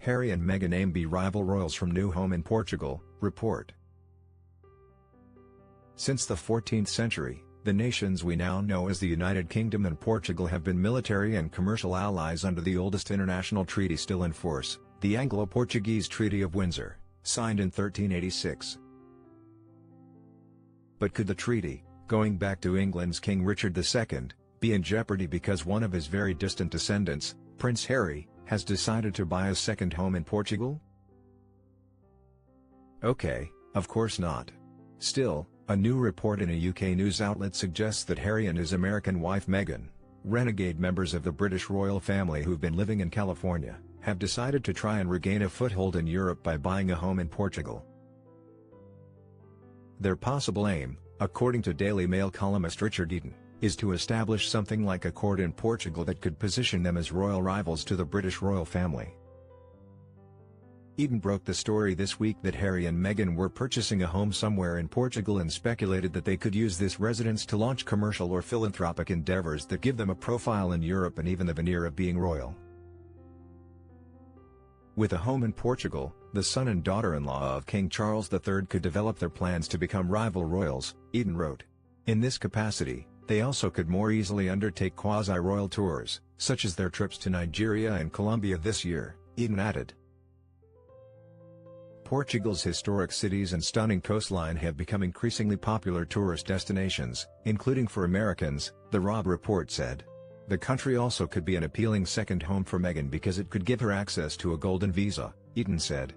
Harry and Meghan aim to be rival royals from new home in Portugal, report. Since the 14th century, the nations we now know as the United Kingdom and Portugal have been military and commercial allies under the oldest international treaty still in force, the Anglo-Portuguese Treaty of Windsor, signed in 1386. But could the treaty, going back to England's King Richard II, be in jeopardy because one of his very distant descendants, Prince Harry, has decided to buy a second home in Portugal? Okay, of course not. Still, a new report in a UK news outlet suggests that Harry and his American wife Meghan, renegade members of the British royal family who've been living in California, have decided to try and regain a foothold in Europe by buying a home in Portugal. Their possible aim, according to Daily Mail columnist Richard Eaton, is to establish something like a court in Portugal that could position them as royal rivals to the British royal family. Eaton broke the story this week that Harry and Meghan were purchasing a home somewhere in Portugal and speculated that they could use this residence to launch commercial or philanthropic endeavors that give them a profile in Europe and even the veneer of being royal. With a home in Portugal, the son and daughter-in-law of King Charles III could develop their plans to become rival royals, Eaton wrote. In this capacity, they also could more easily undertake quasi-royal tours, such as their trips to Nigeria and Colombia this year, Eaton added. Portugal's historic cities and stunning coastline have become increasingly popular tourist destinations, including for Americans, the Robb report said. The country also could be an appealing second home for Meghan because it could give her access to a golden visa, Eaton said.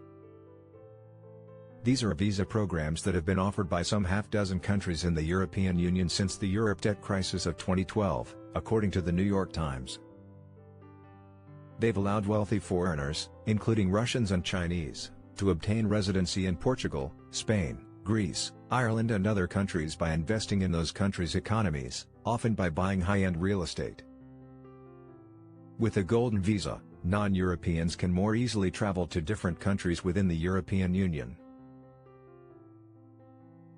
These are visa programs that have been offered by some half-dozen countries in the European Union since the Europe debt crisis of 2012, according to the New York Times. They've allowed wealthy foreigners, including Russians and Chinese, to obtain residency in Portugal, Spain, Greece, Ireland and other countries by investing in those countries' economies, often by buying high-end real estate. With a golden visa, non-Europeans can more easily travel to different countries within the European Union.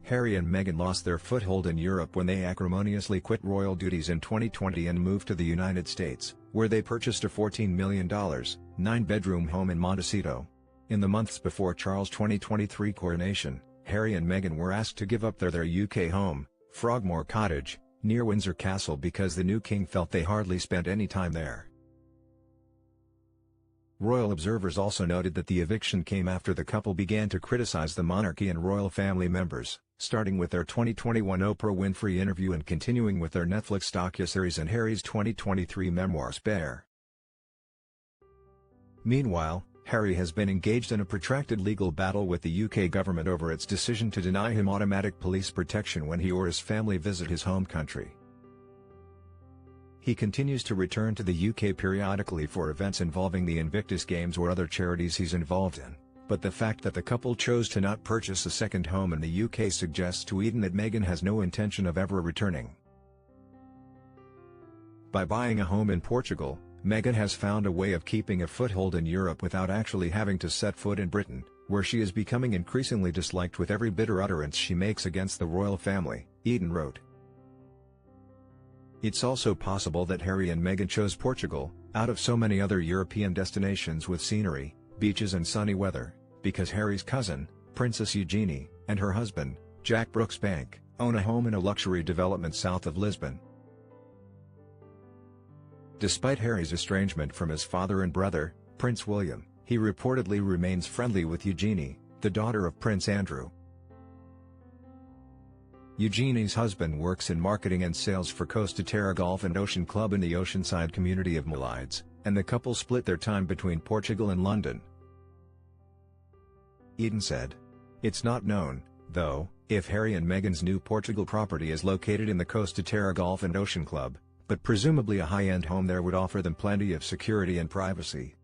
Harry and Meghan lost their foothold in Europe when they acrimoniously quit royal duties in 2020 and moved to the United States, where they purchased a $14 million, 9-bedroom home in Montecito. In the months before Charles' 2023 coronation, Harry and Meghan were asked to give up their UK home, Frogmore Cottage, near Windsor Castle because the new king felt they hardly spent any time there. Royal observers also noted that the eviction came after the couple began to criticize the monarchy and royal family members, starting with their 2021 Oprah Winfrey interview and continuing with their Netflix docuseries and Harry's 2023 memoir Spare. Meanwhile, Harry has been engaged in a protracted legal battle with the UK government over its decision to deny him automatic police protection when he or his family visit his home country. He continues to return to the UK periodically for events involving the Invictus Games or other charities he's involved in, but the fact that the couple chose to not purchase a second home in the UK suggests to Eaton that Meghan has no intention of ever returning. By buying a home in Portugal, Meghan has found a way of keeping a foothold in Europe without actually having to set foot in Britain, where she is becoming increasingly disliked with every bitter utterance she makes against the royal family, Eaton wrote. It's also possible that Harry and Meghan chose Portugal, out of so many other European destinations with scenery, beaches and sunny weather, because Harry's cousin, Princess Eugenie, and her husband, Jack Brooksbank, own a home in a luxury development south of Lisbon. Despite Harry's estrangement from his father and brother, Prince William, he reportedly remains friendly with Eugenie, the daughter of Prince Andrew. Eugenie's husband works in marketing and sales for Costa Terra Golf and Ocean Club in the oceanside community of Malides, and the couple split their time between Portugal and London. Eaton said. It's not known, though, if Harry and Meghan's new Portugal property is located in the Costa Terra Golf and Ocean Club, but presumably a high-end home there would offer them plenty of security and privacy.